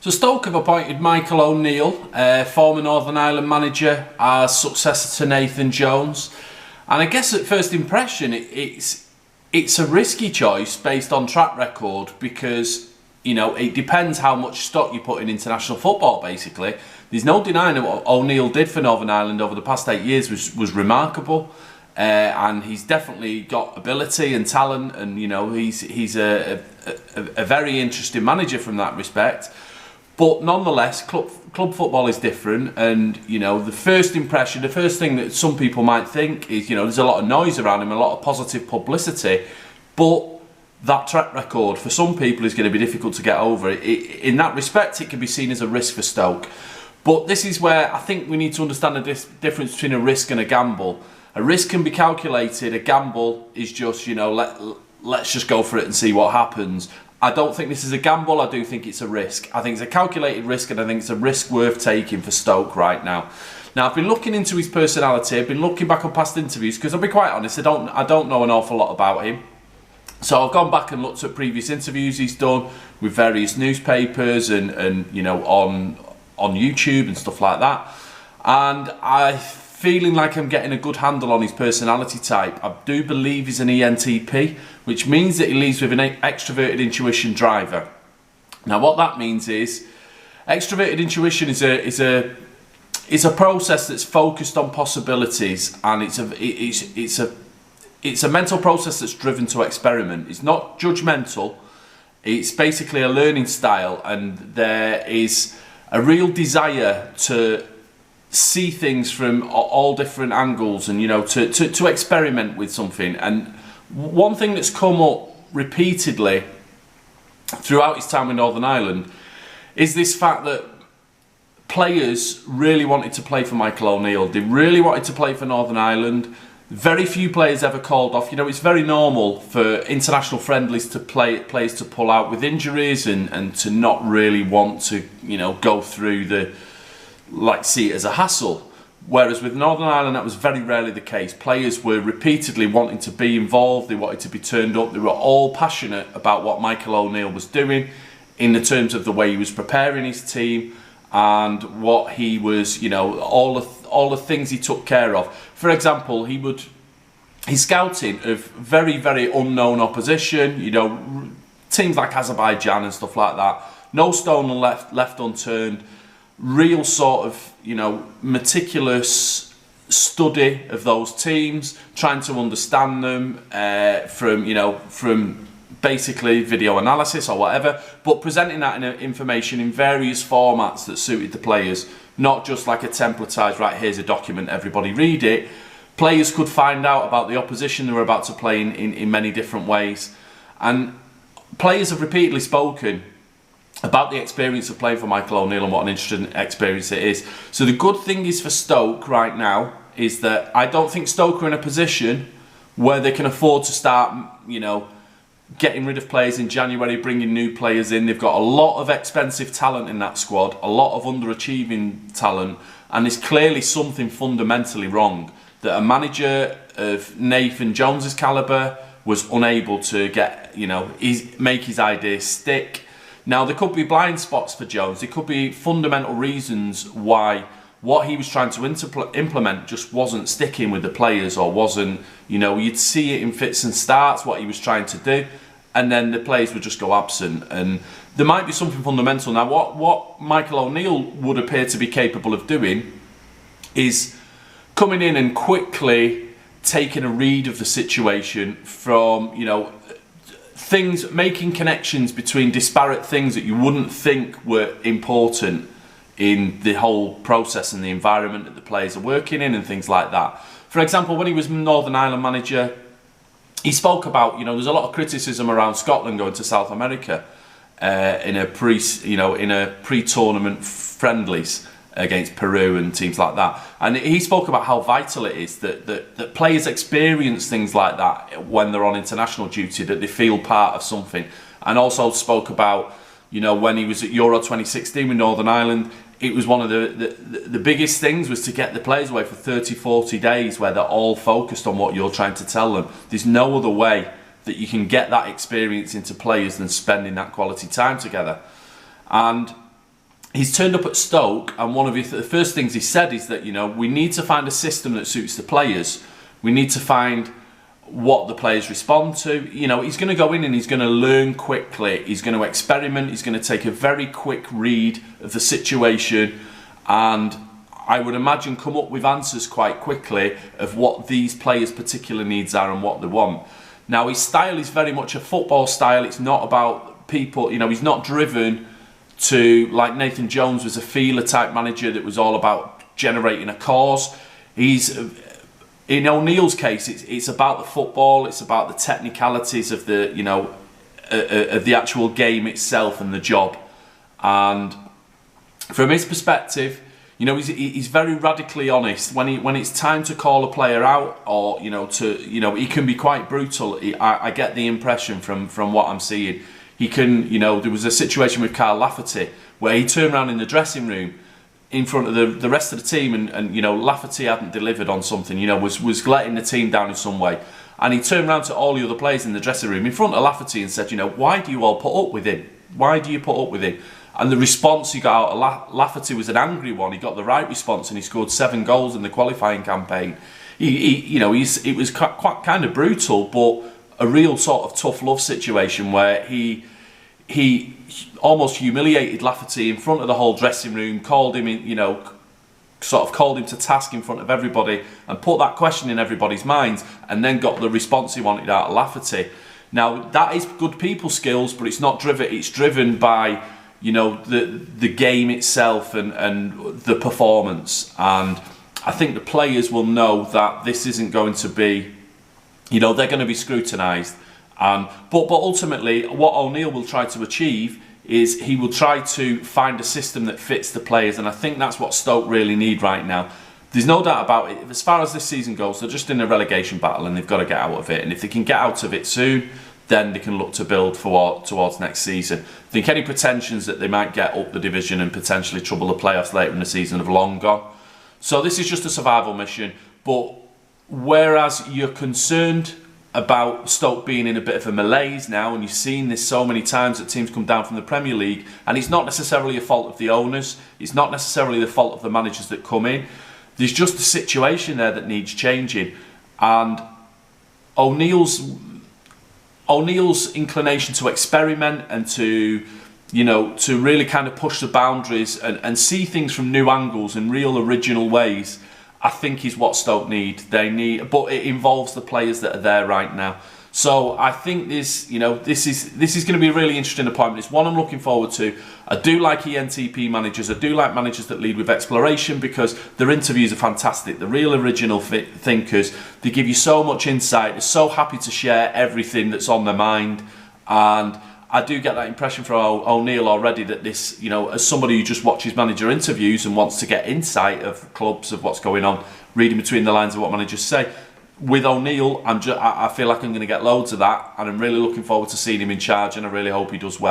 So Stoke have appointed Michael O'Neill, former Northern Ireland manager, as successor to Nathan Jones. And I guess at first impression, it's a risky choice based on track record because, you know, it depends how much stock you put in international football, basically. There's no denying that what O'Neill did for Northern Ireland over the past 8 years was remarkable. And he's definitely got ability and talent, and, you know, he's a very interesting manager from that respect. But nonetheless, club football is different, and, you know, the first impression, the first thing that some people might think is, you know, there's a lot of noise around him, a lot of positive publicity, but that track record for some people is going to be difficult to get over. In that respect, it can be seen as a risk for Stoke. But this is where I think we need to understand the difference between a risk and a gamble. A risk can be calculated, a gamble is just, you know, let's just go for it and see what happens. I don't think this is a gamble, I do think it's a risk. I think it's a calculated risk, and I think it's a risk worth taking for Stoke right now. Now, I've been looking into his personality, I've been looking back on past interviews, because I'll be quite honest, I don't know an awful lot about him. So I've gone back and looked at previous interviews he's done with various newspapers and you know, on YouTube and stuff like that. And I'm feeling like I'm getting a good handle on his personality type. I do believe he's an ENTP, which means that he leads with an extroverted intuition driver. Now, what that means is extroverted intuition is a process that's focused on possibilities, and it's a mental process that's driven to experiment. It's not judgmental. It's basically a learning style, and there is a real desire to see things from all different angles, and, you know, to experiment with something. And one thing that's come up repeatedly throughout his time in Northern Ireland is this fact that players really wanted to play for Michael O'Neill. They really wanted to play for Northern Ireland. Very few players ever called off. You know, it's very normal for international friendlies to players to pull out with injuries and to not really want to, you know, go through see it as a hassle. Whereas with Northern Ireland, that was very rarely the case. Players were repeatedly wanting to be involved, they wanted to be turned up, they were all passionate about what Michael O'Neill was doing in the terms of the way he was preparing his team and what he was, you know, all the things he took care of. For example, his scouting of very, very unknown opposition, you know, teams like Azerbaijan and stuff like that, no stone left unturned. Real sort of, you know, meticulous study of those teams, trying to understand them from basically video analysis or whatever, but presenting that information in various formats that suited the players, not just like a templatized, right, here's a document, everybody read it. Players could find out about the opposition they were about to play in many different ways. And players have repeatedly spoken about the experience of playing for Michael O'Neill and what an interesting experience it is. So the good thing is for Stoke right now is that I don't think Stoke are in a position where they can afford to start, you know, getting rid of players in January, bringing new players in. They've got a lot of expensive talent in that squad, a lot of underachieving talent, and there's clearly something fundamentally wrong that a manager of Nathan Jones's calibre was unable to get, you know, make his ideas stick. Now, there could be blind spots for Jones. There could be fundamental reasons why what he was trying to implement just wasn't sticking with the players, or wasn't, you know, you'd see it in fits and starts, what he was trying to do, and then the players would just go absent. And there might be something fundamental. Now, what Michael O'Neill would appear to be capable of doing is coming in and quickly taking a read of the situation from, you know, things, making connections between disparate things that you wouldn't think were important in the whole process and the environment that the players are working in and things like that. For example, when he was Northern Ireland manager, he spoke about, you know, there's a lot of criticism around Scotland going to South America in a pre-tournament friendlies against Peru and teams like that. And he spoke about how vital it is that players experience things like that when they're on international duty, that they feel part of something. And also spoke about, you know, when he was at Euro 2016 with Northern Ireland, it was one of the biggest things was to get the players away for 30, 40 days where they're all focused on what you're trying to tell them. There's no other way that you can get that experience into players than spending that quality time together. And he's turned up at Stoke, and one of the first things he said is that, we need to find a system that suits the players. We need to find what the players respond to. He's going to go in and he's going to learn quickly. He's going to experiment. He's going to take a very quick read of the situation, and I would imagine come up with answers quite quickly of what these players' particular needs are and what they want. Now, his style is very much a football style. It's not about people, he's not driven to, like Nathan Jones was a feeler type manager that was all about generating a cause. In O'Neill's case, it's about the football, it's about the technicalities of the actual game itself and the job. And from his perspective, he's very radically honest when it's time to call a player out, or he can be quite brutal. I get the impression from what I'm seeing. He can, there was a situation with Carl Lafferty where he turned around in the dressing room in front of the rest of the team, and Lafferty hadn't delivered on something, was letting the team down in some way, and he turned around to all the other players in the dressing room in front of Lafferty and said, why do you all put up with him? Why do you put up with him? And the response he got out of Lafferty was an angry one. He got the right response, and he scored 7 goals in the qualifying campaign. It was quite kind of brutal, but a real sort of tough love situation where he almost humiliated Lafferty in front of the whole dressing room, called him called him to task in front of everybody, and put that question in everybody's minds, and then got the response he wanted out of Lafferty. Now, that is good people skills, but it's not driven. It's driven by the game itself and the performance. And I think the players will know that this isn't going to be, they're going to be scrutinised. But ultimately, what O'Neill will try to achieve is he will try to find a system that fits the players, and I think that's what Stoke really need right now. There's no doubt about it. As far as this season goes, they're just in a relegation battle, and they've got to get out of it. And if they can get out of it soon, then they can look to build towards next season. I think any pretensions that they might get up the division and potentially trouble the playoffs later in the season have long gone. So this is just a survival mission. But whereas you're concerned about Stoke being in a bit of a malaise now, and you've seen this so many times that teams come down from the Premier League, and it's not necessarily a fault of the owners, it's not necessarily the fault of the managers that come in. There's just a situation there that needs changing, and O'Neill's inclination to experiment and to really kind of push the boundaries and see things from new angles and real original ways, I think is what Stoke need. But it involves the players that are there right now. So I think this is going to be a really interesting appointment. It's one I'm looking forward to. I do like ENTP managers. I do like managers that lead with exploration, because their interviews are fantastic. They're real original thinkers. They give you so much insight. They're so happy to share everything that's on their mind. And I do get that impression from O'Neill already, that this, as somebody who just watches manager interviews and wants to get insight of clubs, of what's going on, reading between the lines of what managers say, with O'Neill, I feel like I'm going to get loads of that, and I'm really looking forward to seeing him in charge, and I really hope he does well.